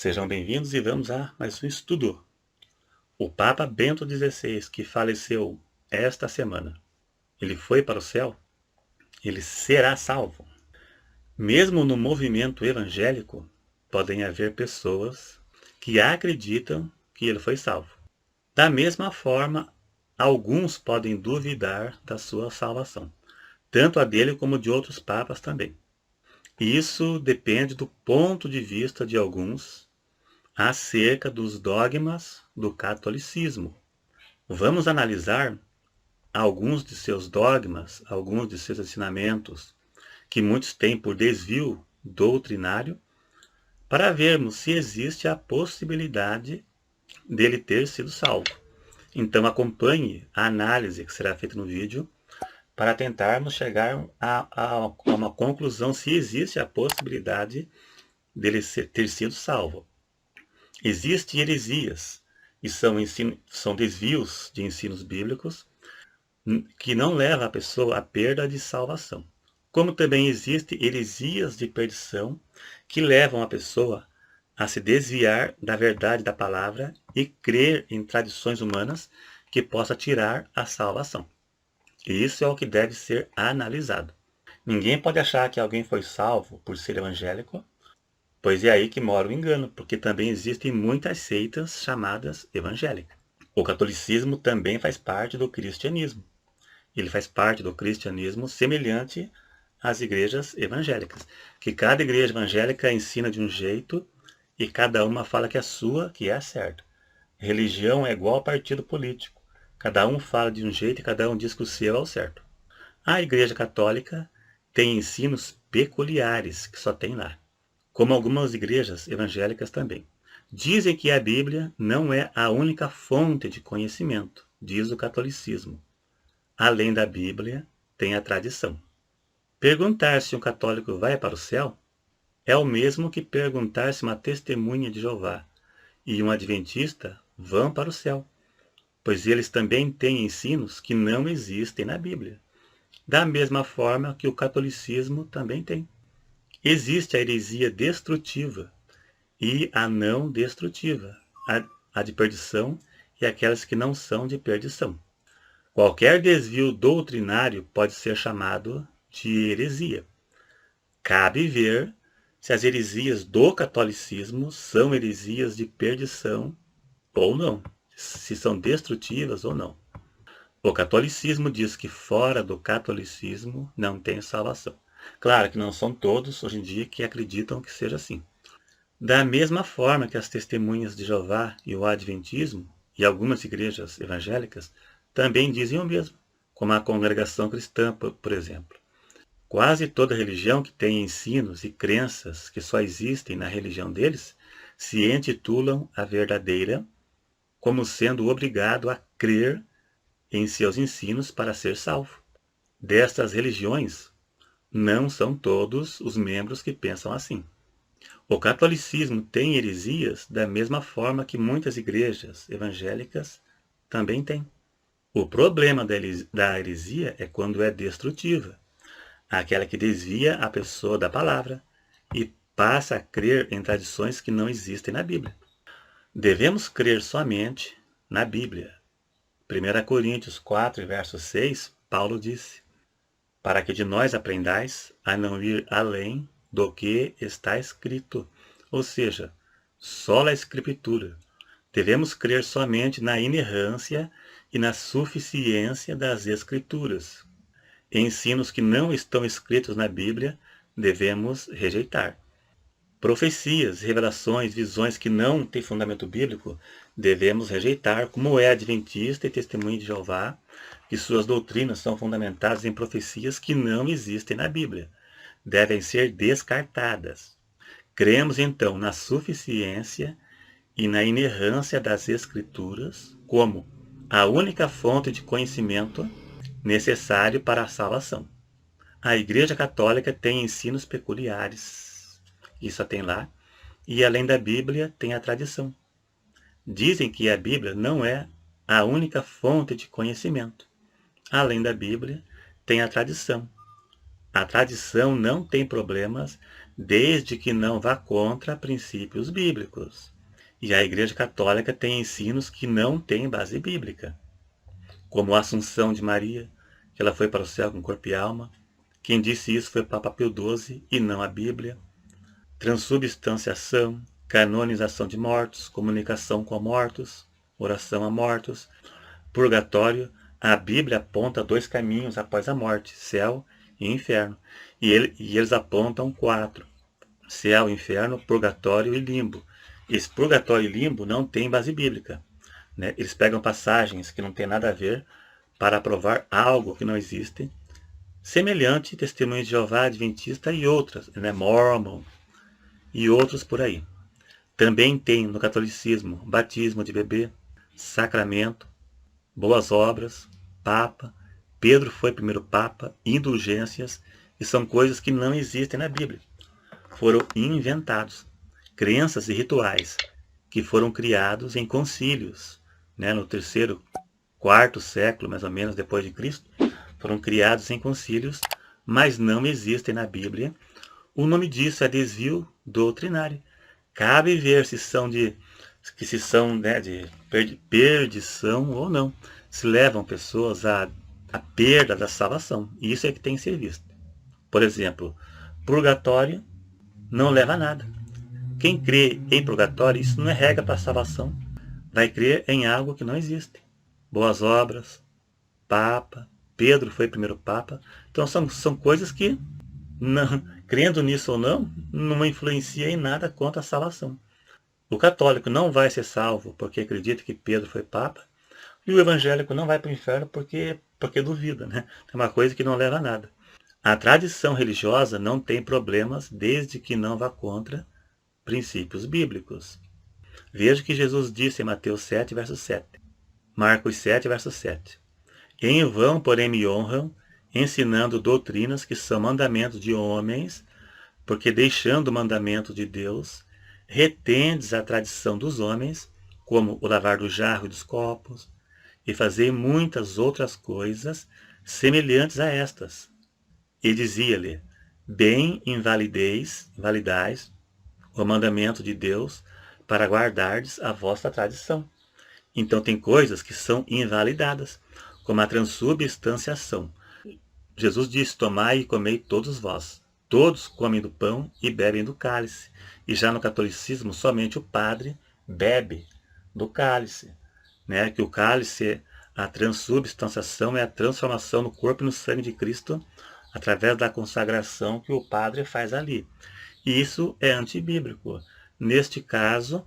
Sejam bem-vindos e vamos a mais um estudo. O Papa Bento XVI, que faleceu esta semana, ele foi para o céu? Ele será salvo? Mesmo no movimento evangélico, podem haver pessoas que acreditam que ele foi salvo. Da mesma forma, alguns podem duvidar da sua salvação, tanto a dele como de outros papas também. Isso depende do ponto de vista de alguns acerca dos dogmas do catolicismo. Vamos analisar alguns de seus dogmas, alguns de seus ensinamentos, que muitos têm por desvio doutrinário, para vermos se existe a possibilidade dele ter sido salvo. Então acompanhe a análise que será feita no vídeo para tentarmos chegar a uma conclusão se existe a possibilidade dele ter sido salvo. Existem heresias, e são desvios de ensinos bíblicos que não levam a pessoa à perda de salvação. Como também existem heresias de perdição que levam a pessoa a se desviar da verdade da palavra e crer em tradições humanas que possa tirar a salvação. E isso é o que deve ser analisado. Ninguém pode achar que alguém foi salvo por ser evangélico, pois é aí que mora o engano, porque também existem muitas seitas chamadas evangélicas. O catolicismo também faz parte do cristianismo. Ele faz parte do cristianismo semelhante às igrejas evangélicas, que cada igreja evangélica ensina de um jeito e cada uma fala que a sua, que é a certa. Religião é igual partido político. Cada um fala de um jeito e cada um diz que o seu é o certo. A igreja católica tem ensinos peculiares que só tem lá, como algumas igrejas evangélicas também. Dizem que a Bíblia não é a única fonte de conhecimento, diz o catolicismo. Além da Bíblia, tem a tradição. Perguntar se um católico vai para o céu é o mesmo que perguntar se uma testemunha de Jeová e um adventista vão para o céu, pois eles também têm ensinos que não existem na Bíblia, da mesma forma que o catolicismo também tem. Existe a heresia destrutiva e a não destrutiva, a de perdição e aquelas que não são de perdição. Qualquer desvio doutrinário pode ser chamado de heresia. Cabe ver se as heresias do catolicismo são heresias de perdição ou não, se são destrutivas ou não. O catolicismo diz que fora do catolicismo não tem salvação. Claro que não são todos hoje em dia que acreditam que seja assim. Da mesma forma que as testemunhas de Jeová e o adventismo e algumas igrejas evangélicas também dizem o mesmo, como a congregação cristã, por exemplo. Quase toda religião que tem ensinos e crenças que só existem na religião deles se intitulam a verdadeira, como sendo obrigado a crer em seus ensinos para ser salvo. Destas religiões, não são todos os membros que pensam assim. O catolicismo tem heresias da mesma forma que muitas igrejas evangélicas também têm. O problema da heresia é quando é destrutiva, aquela que desvia a pessoa da palavra e passa a crer em tradições que não existem na Bíblia. Devemos crer somente na Bíblia. 1 Coríntios 4, verso 6, Paulo disse: para que de nós aprendais a não ir além do que está escrito. Ou seja, sola a Escritura. Devemos crer somente na inerrância e na suficiência das Escrituras. Ensinos que não estão escritos na Bíblia devemos rejeitar. Profecias, revelações, visões que não têm fundamento bíblico devemos rejeitar, como é adventista e testemunha de Jeová, que suas doutrinas são fundamentadas em profecias que não existem na Bíblia. Devem ser descartadas. Cremos então na suficiência e na inerrância das Escrituras como a única fonte de conhecimento necessário para a salvação. A Igreja Católica tem ensinos peculiares, isso tem lá, e além da Bíblia tem a tradição. Dizem que a Bíblia não é a única fonte de conhecimento. Além da Bíblia, tem a tradição. A tradição não tem problemas desde que não vá contra princípios bíblicos. E a Igreja Católica tem ensinos que não têm base bíblica, como a Assunção de Maria, que ela foi para o céu com corpo e alma. Quem disse isso foi o Papa Pio XII e não a Bíblia. Transubstanciação, canonização de mortos, comunicação com mortos, oração a mortos, purgatório. A Bíblia aponta 2 caminhos após a morte, céu e inferno. E eles apontam 4, céu, inferno, purgatório e limbo. Esse purgatório e limbo não tem base bíblica, né? Eles pegam passagens que não tem nada a ver para provar algo que não existe, semelhante Testemunho de Jeová, Adventista e outras, né? Mormon e outros por aí. Também tem no catolicismo batismo de bebê, sacramento, boas obras, papa, Pedro foi primeiro papa, indulgências, e são coisas que não existem na Bíblia. Foram inventados. Crenças e rituais que foram criados em concílios, né, no 3º, 4º século, mais ou menos, depois de Cristo, foram criados em concílios, mas não existem na Bíblia. O nome disso é desvio doutrinário. Cabe ver se são de perdição ou não. Se levam pessoas à perda da salvação. Isso é que tem que ser visto. Por exemplo, purgatório não leva a nada. Quem crê em purgatório, isso não é regra para a salvação. Vai crer em algo que não existe. Boas obras, papa, Pedro foi primeiro papa. Então são coisas que, não, crendo nisso ou não influencia em nada contra a salvação. O católico não vai ser salvo porque acredita que Pedro foi papa, e o evangélico não vai para o inferno porque duvida, né? É uma coisa que não leva a nada. A tradição religiosa não tem problemas desde que não vá contra princípios bíblicos. Veja o que Jesus disse em Mateus 7, verso 7. Marcos 7, verso 7. Em vão, porém, me honram, ensinando doutrinas que são mandamentos de homens, porque deixando o mandamento de Deus, retendes a tradição dos homens, como o lavar do jarro e dos copos, e fazei muitas outras coisas semelhantes a estas. E dizia-lhe, bem invalidais o mandamento de Deus para guardardes a vossa tradição. Então tem coisas que são invalidadas, como a transubstanciação. Jesus disse, tomai e comei todos vós. Todos comem do pão e bebem do cálice. E já no catolicismo, somente o padre bebe do cálice. Né? Que o cálice, a transubstanciação é a transformação no corpo e no sangue de Cristo através da consagração que o padre faz ali. E isso é antibíblico. Neste caso,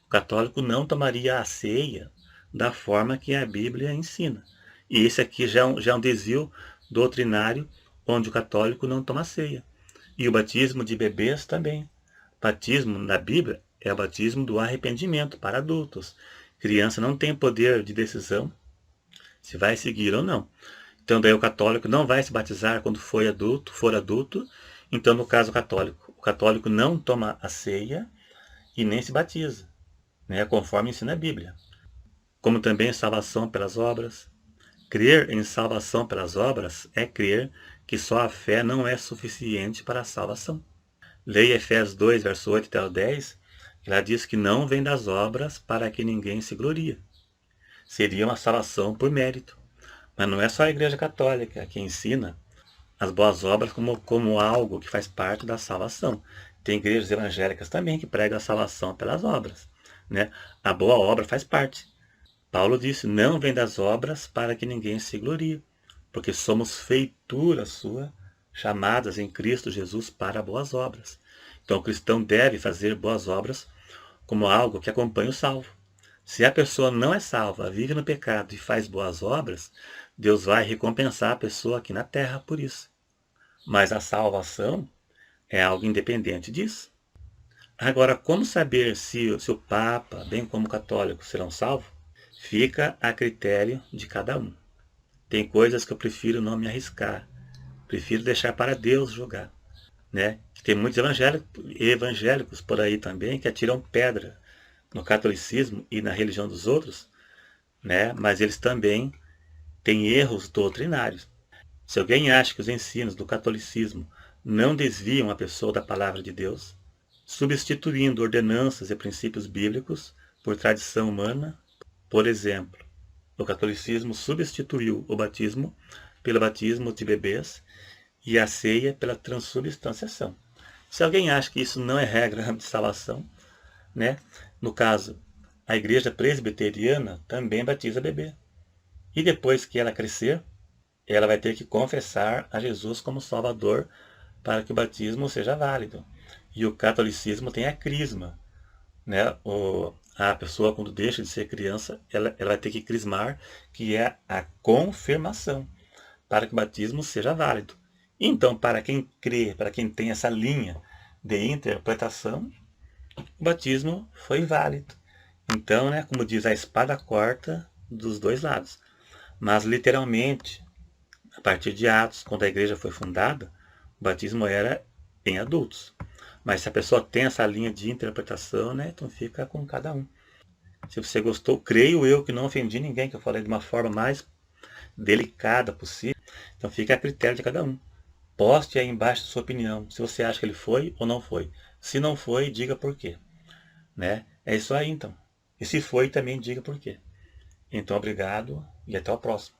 o católico não tomaria a ceia da forma que a Bíblia ensina. E esse aqui já é um desvio doutrinário, onde o católico não toma ceia. E o batismo de bebês também. Batismo na Bíblia é o batismo do arrependimento para adultos. Criança não tem poder de decisão se vai seguir ou não. Então daí o católico não vai se batizar quando for adulto. Então no caso católico, o católico não toma a ceia e nem se batiza, né, conforme ensina a Bíblia. Como também salvação pelas obras. Crer em salvação pelas obras é crer que só a fé não é suficiente para a salvação. Leia Efésios 2, verso 8 até o 10, que lá diz que não vem das obras para que ninguém se glorie. Seria uma salvação por mérito. Mas não é só a Igreja Católica que ensina as boas obras como algo que faz parte da salvação. Tem igrejas evangélicas também que pregam a salvação pelas obras, né? A boa obra faz parte. Paulo disse, não vem das obras para que ninguém se glorie, porque somos feitura sua, chamadas em Cristo Jesus para boas obras. Então o cristão deve fazer boas obras como algo que acompanha o salvo. Se a pessoa não é salva, vive no pecado e faz boas obras, Deus vai recompensar a pessoa aqui na terra por isso. Mas a salvação é algo independente disso. Agora, como saber se o Papa, bem como o católico, serão salvos? Fica a critério de cada um. Tem coisas que eu prefiro não me arriscar. Prefiro deixar para Deus julgar. Né? Tem muitos evangélicos por aí também que atiram pedra no catolicismo e na religião dos outros, né? Mas eles também têm erros doutrinários. Se alguém acha que os ensinos do catolicismo não desviam a pessoa da palavra de Deus, substituindo ordenanças e princípios bíblicos por tradição humana. Por exemplo, o catolicismo substituiu o batismo pelo batismo de bebês e a ceia pela transubstanciação. Se alguém acha que isso não é regra de salvação, né? No caso, a igreja presbiteriana também batiza bebê. E depois que ela crescer, ela vai ter que confessar a Jesus como Salvador para que o batismo seja válido. E o catolicismo tem a crisma, né? A pessoa, quando deixa de ser criança, ela vai ter que crismar, que é a confirmação, para que o batismo seja válido. Então, para quem crê, para quem tem essa linha de interpretação, o batismo foi válido. Então, né, como diz, a espada corta dos dois lados. Mas, literalmente, a partir de Atos, quando a igreja foi fundada, o batismo era em adultos. Mas se a pessoa tem essa linha de interpretação, né, então fica com cada um. Se você gostou, creio eu que não ofendi ninguém, que eu falei de uma forma mais delicada possível. Então fica a critério de cada um. Poste aí embaixo a sua opinião, se você acha que ele foi ou não foi. Se não foi, diga por quê. Né? É isso aí então. E se foi, também diga por quê. Então obrigado e até o próximo.